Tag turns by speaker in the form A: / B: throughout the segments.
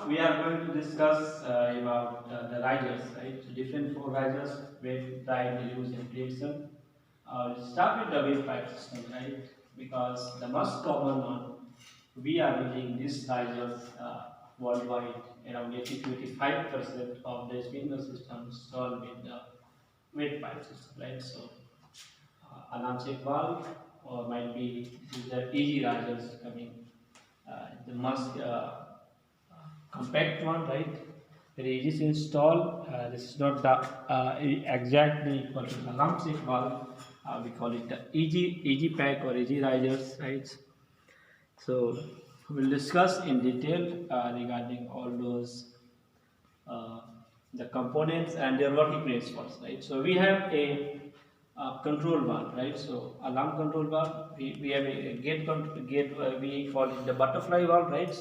A: we are going to discuss about the risers, right? So different four risers: wet, dry, diffuse, and reaction. Let's start with the wave pipe system, right? Because the most common one, we are using this risers worldwide. Around 80 to 85% of the sprinkler systems installed with the wet pipe system, right? So alarm check valve, or might be this is the easy risers coming. The most compact one, right? Very easy to install. This is not the exactly equal to the alarm check valve. We call it the easy pack or easy risers, right? So we'll discuss in detail regarding all those uh, the components and their working principles, right? So we have a control valve, right? So alarm control valve. We have a gate. We call it the butterfly valve, right?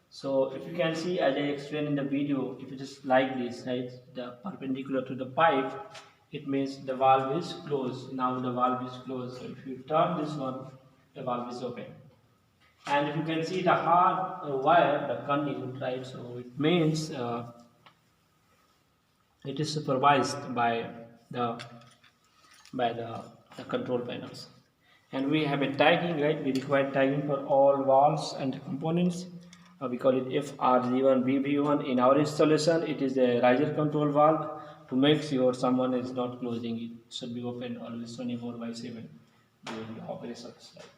A: So if you can see, as I explained in the video, if it is like this, right, the perpendicular to the pipe, it means the valve is closed. Now the valve is closed. So if you turn this one, the valve is open. And if you can see the hard wire, the conduit, right? So it means it is supervised by the the control panels. And we have a tagging, right? We require tagging for all valves and components. We call it FRG1 BB1. In our installation, it is a riser control valve to make sure someone is not closing it. It should be open always 24/7 during the operations, right?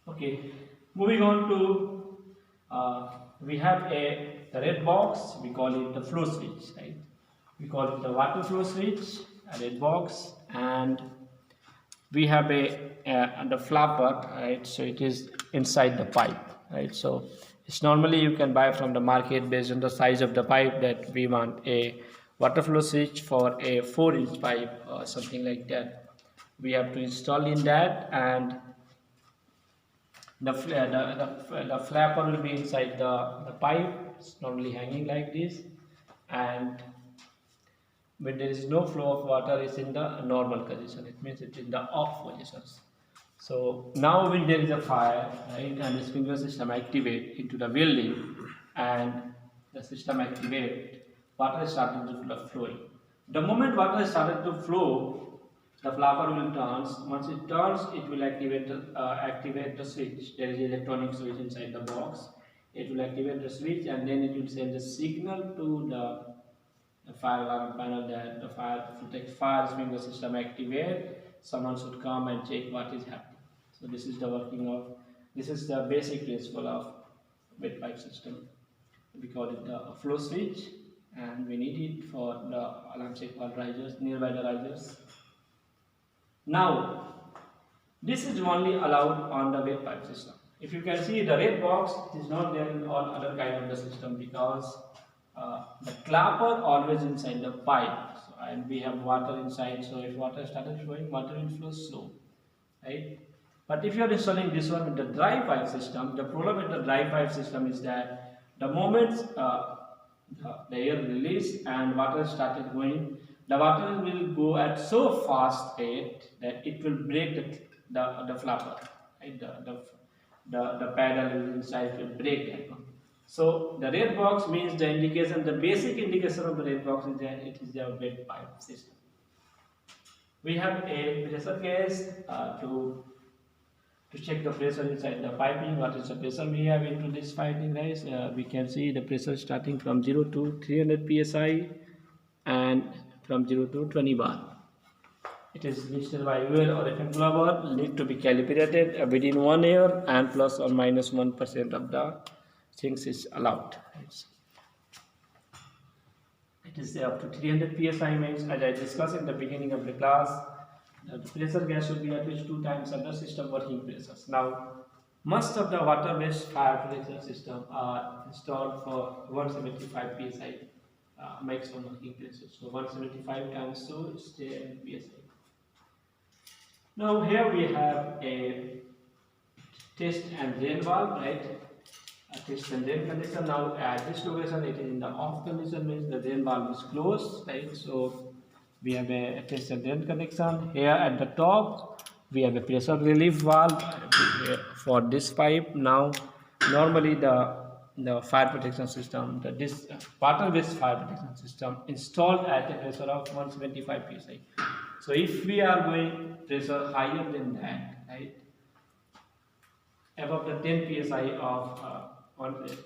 A: Okay, moving on to we have the red box. We call it the flow switch, right? We call it the water flow switch, a red box, and we have the flapper, right? So it is inside the pipe, right? So it's normally you can buy from the market based on the size of the pipe that we want a water flow switch for a 4-inch pipe or something like that. We have to install in that, and the flapper will be inside the pipe. It's normally hanging like this, and when there is no flow of water, it's in the normal position. It means it's in the off positions. So now when there is a fire, right, and the sprinkler system activate into the building, and the system activate, water is starting to flow. The moment water is started to flow, the flapper will turn. Once it turns, it will activate the switch. There is an electronic switch inside the box. It will activate the switch, and then it will send the signal to the fire alarm panel that the fire sprinkler system activate. Someone should come and check what is happening. So this is the working of, this is the basic principle of wet pipe system. We call it the flow switch, and we need it for the alarm check valve risers, nearby the risers. Now this is only allowed on the wet pipe system. If you can see the red box, it is not there in all other kind of the system, because the clapper always inside the pipe. So, and we have water inside, so if water started flowing, water will flow slow, right? But if you are installing this one with the dry pipe system, the problem with the dry pipe system is that the moment the air release and water started going, the water will go at so fast rate that it will break the flapper, right? The paddle inside will break that one. So the red box means the indication, the basic indication of the red box is that it is a wet pipe system. We have a pressure gauge to check the pressure inside the piping. What is the pressure we have into this piping, guys? We can see the pressure starting from 0 to 300 psi and from 0 to 20 bar. It is listed by UL or FM Glover, need to be calibrated within 1 year, and plus or minus 1% of the things is allowed. It is up to 300 psi means, as I discussed in the beginning of the class, the pressure gauge should be at least 2 times under system working pressures. Now, most of the water-based fire pressure system are installed for 175 psi maximum working pressure. So 175 times 2 is 10 psi. Now here we have a test and drain valve, right? A test and drain condition. Now at this location it is in the off condition, means the drain valve is closed, right? So we have a test and drain connection. Here at the top we have a pressure relief valve for this pipe. Now normally the the fire protection system, this water-based fire protection system installed at a pressure of 175 psi. So if we are going pressure higher than that, right, above the 10 psi of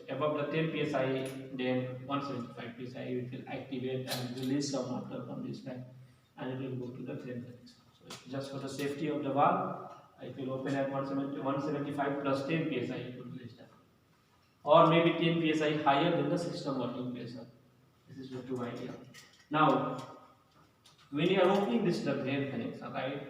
A: above the 10 psi, then 175 psi, it will activate and release some water from this tank, and it will go to the drain connection. So just for the safety of the valve, it will open at 175 plus 10 psi, it will release that, or maybe 10 psi higher than the system working pressure. This is the true idea. Now, when you are opening this drain connection, right,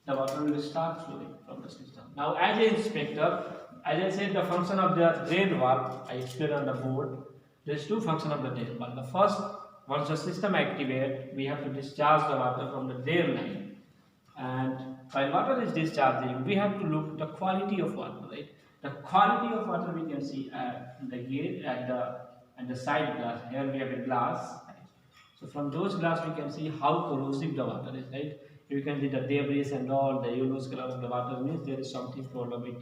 A: the water will start flowing from the system. Now, as an inspector, as I said, the function of the drain valve, I explained on the board. There is two functions of the drain valve. The first, once the system activates, we have to discharge the water from the drain line. And while water is discharging, we have to look at the quality of water, right? The quality of water we can see at the gate, at the side glass. Here we have a glass. Right? So from those glass we can see how corrosive the water is, right? You can see the debris and all, the yellowish color of the water means there is something problem with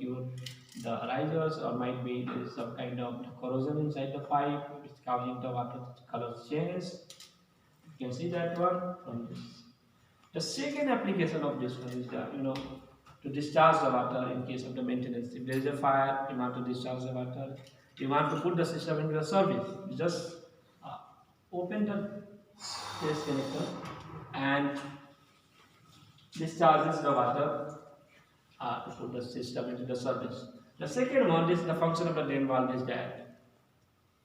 A: the risers, or might be there is some kind of corrosion inside the pipe which is causing the water color change. You can see that one from this. The second application of this one is that, to discharge the water in case of the maintenance. If there is a fire, you want to discharge the water, you want to put the system into the service, you just open the test connector and discharges the water to put the system into the service. The second one is the function of the drain valve is that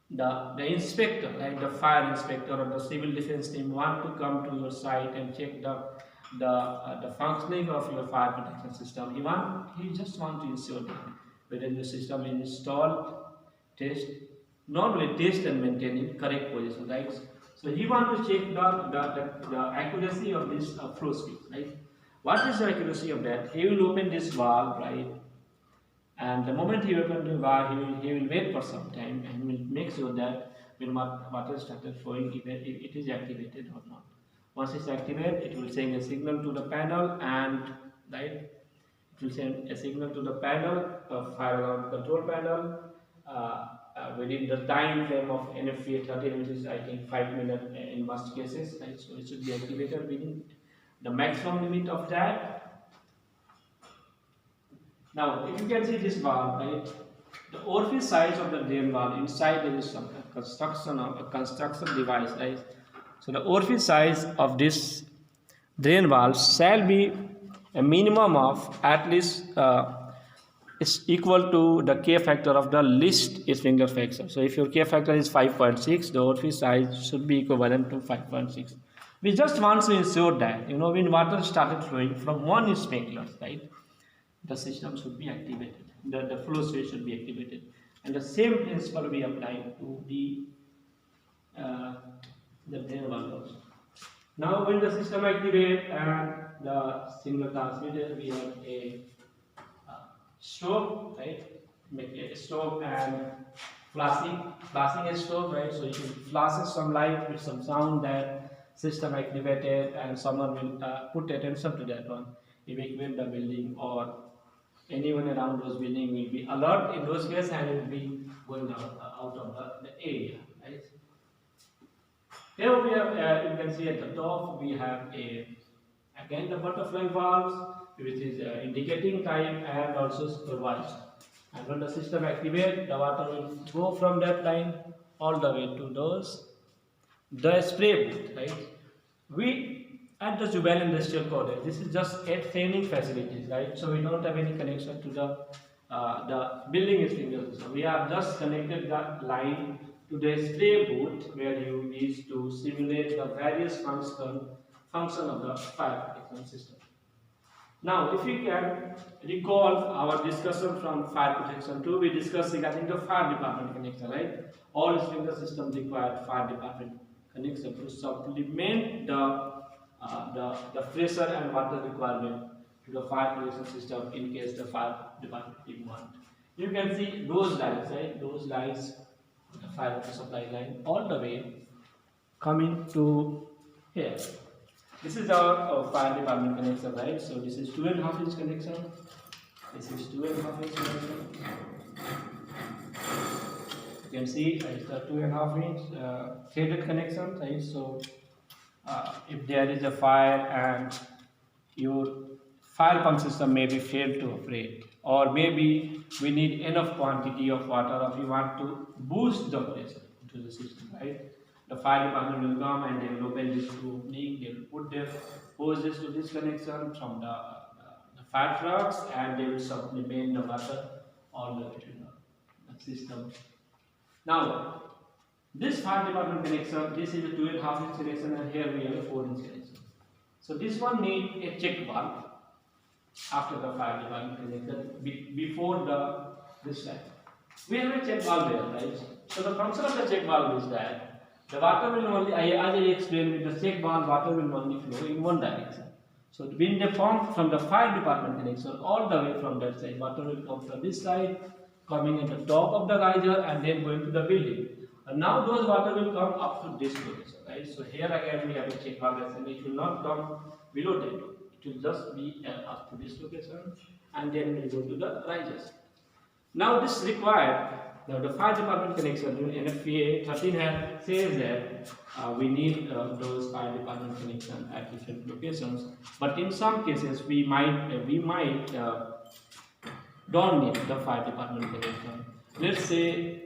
A: the inspector, like the fire inspector or the civil defense team, want to come to your site and check the functioning of your fire protection system. He just want to ensure that whether the system is installed, normally test and maintain in correct position, right? So he want to check the accuracy of this flow speed, right? What is the accuracy of that? He will open this valve, right? And the moment he opens the valve, he will wait for some time and will make sure that when water started flowing, it is activated or not. Once it's activated, it will send a signal to the panel, and right, it will send a signal to the panel, fire alarm control panel, within the time frame of NFPA 30, which is I think 5 minutes in most cases, right? So it should be activated within the maximum limit of that. Now, if you can see this valve, right, the orifice size of the drain valve, inside there is some construction device, right? So the orifice size of this drain valve shall be a minimum of at least is equal to the K factor of the least Sprinkler factor. So if your K factor is 5.6, the orifice size should be equivalent to 5.6. We just want to ensure that, when water started flowing from one sprinkler, right, the system should be activated, the flow switch should be activated, and the same principle we apply to the drain valve also. Now, when the system activates and the signal transmitted, we have a strobe, right? Make a strobe and flashing a strobe, right? So it flashes some light with some sound that system activated, and someone will put attention to that one, evacuate the building, or anyone around those building will be alert in those cases and will be going out of the area, right? Here we have, you can see at the top we have again the butterfly valves, which is indicating time and also supervised. And when the system activates, the water will go from that line all the way to the spray booth, right? We at the Jubail Industrial College, this is just a training facilities, right? So we don't have any connection to the building sprinkler system. We have just connected that line to the spray booth where you need to simulate the various function of the fire protection system. Now, if we can recall our discussion from fire protection 2, we discussed regarding the fire department connection, right? All sprinkler systems require fire department connection to supplement the pressure and water requirement to the fire protection system in case the fire department want. You can see those lines, right? Those lines, the fire supply line, all the way coming to here. This is our fire department connection, right? So this is 2.5 inch connection. This is 2.5 inch connection. can see it's a 2.5 inch threaded connection, right? So if there is a fire and your fire pump system may be failed to operate, or maybe we need enough quantity of water, or we want to boost the pressure into the system, right? The fire department will come and they will open this opening, they will put their hoses to this connection from the fire trucks, and they will supplement the water all the way to the system. Now, this fire department connection, this is a 2.5 inch connection, and here we have a 4 inch connection. So this one need a check valve after the fire department connection before this line. We have a check valve there, right? So the function of the check valve is that the water will only, as I explained, with the check valve, water will only flow in one direction. So when they form from the fire department connection all the way from that side, water will come from this side, coming at the top of the riser and then going to the building. And now those water will come up to this location, right? So here again we have a check valve, and it will not come below that. It will just be up to this location, and then we will go to the risers. Now this required the fire department connection. NFPA 13 says that we need those fire department connection at different locations, but in some cases we might don't need the fire department connection. Let's say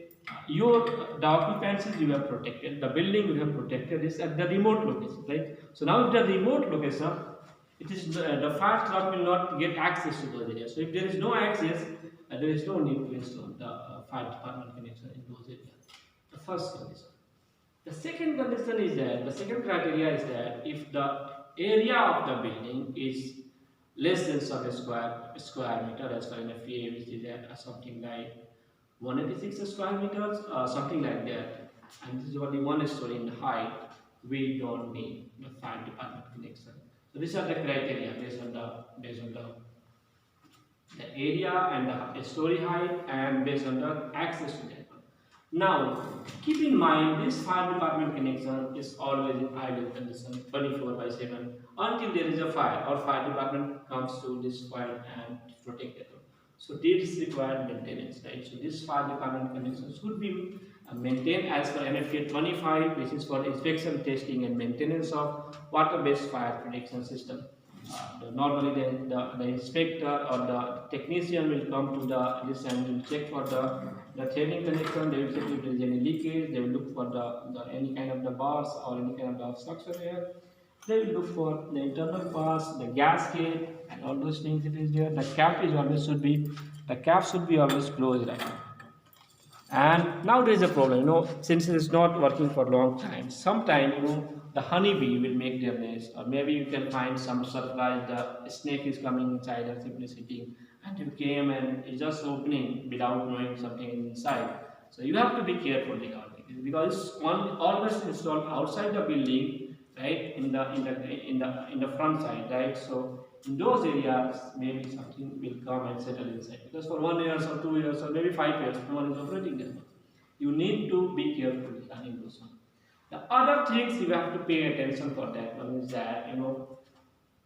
A: the occupancy you have protected, the building you have protected is at the remote location, right? So now if the remote location, it is the fire truck will not get access to those areas. So if there is no access, there is no need to install the fire department connection in those areas. The first condition. The second condition is that, the second criteria is that if the area of the building is less than some square meter as per NFPA, which is at something like 186 square meters, something like that, and this is only 1 story in height, we don't need the fire department connection. So these are the criteria based on the area and the story height, and based on the access to that. Now, keep in mind this fire department connection is always in idle condition 24/7 until there is a fire or fire department comes to this point and protect it. So this requires maintenance, right? So this fire department connection should be maintained as per NFPA 25, which is for inspection, testing and maintenance of water-based fire protection system. Normally the inspector or the technician will come to this and will check for the threading connection. They will check if there is any leakage. They will look for any kind of the bars or any kind of the obstruction here. They will look for the internal parts, the gasket, and all those things. It is there. The cap should be always closed, right? And now there is a problem, since it is not working for a long time. Sometimes, the honeybee will make their nest, or maybe you can find some surprise. The snake is coming inside and simply sitting, and you came and it's just opening without knowing something inside. So you have to be careful regarding it, because it's always installed outside the building, right? In the front side, right? So in those areas, maybe something will come and settle inside, because for 1 year or 2 years or maybe 5 years, no one is operating there. You need to be careful regarding those ones. The other things you have to pay attention for that one is that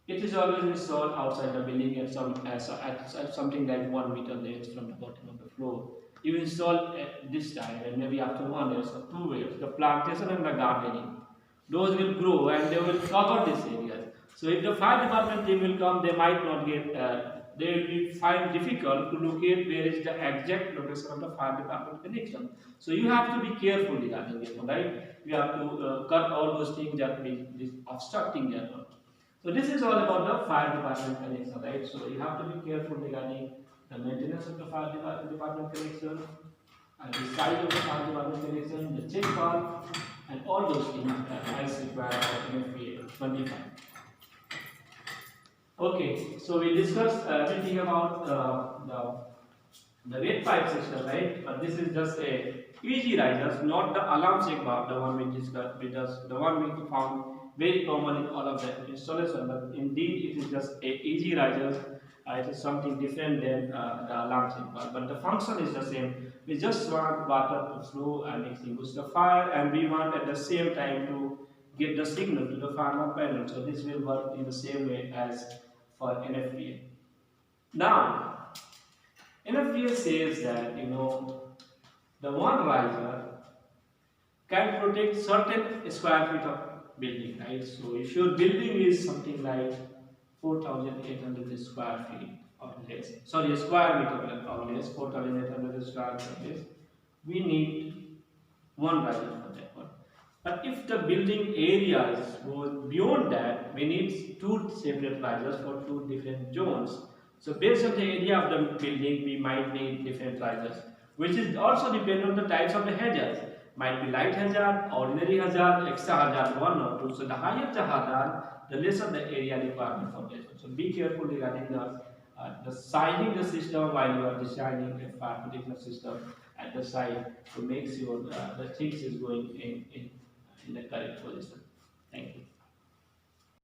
A: it is always installed outside the building at something like 1 meter length from the bottom of the floor. You install at this time, and maybe after 1 year or 2 years, the plantation and the gardening, those will grow and they will cover this area. So if the fire department team will come, they might not get, they will find difficult to locate where is the exact location of the fire department connection. So you have to be careful regarding this one, right? You have to cut all those things that will be obstructing that one. So this is all about the fire department connection, right? So you have to be careful regarding the maintenance of the fire department connection, and the size of the fire department connection, the check valve, and all those things as required for NFPA 25. Okay, so we discussed everything about the wet pipe system, right? But this is just a easy risers, not the alarm check valve, the one we discussed, the one we found very common in all of the installation. But indeed, it is just a easy risers. It is something different than the alarm check valve, but the function is the same. We just want water to flow and extinguish the fire, and we want at the same time to get the signal to the fire alarm panel. So this will work in the same way as for NFPA. Now, NFPA says that the one riser can protect certain square feet of building, right? So if your building is something like 4,800 square feet or less, sorry, square meter or less, 4,800 square feet or less, we need one riser for that one. But if the building areas go beyond that, we need two separate risers for two different zones. So based on the area of the building, we might need different risers, which is also depend on the types of the hazards. Might be light hazard, ordinary hazard, extra hazard, one or two. So the higher the hazard, the lesser the area requirement for this. So be careful regarding the sizing the system while you are designing a fire protection system at the site to make sure the things is going in the correct position. Thank you.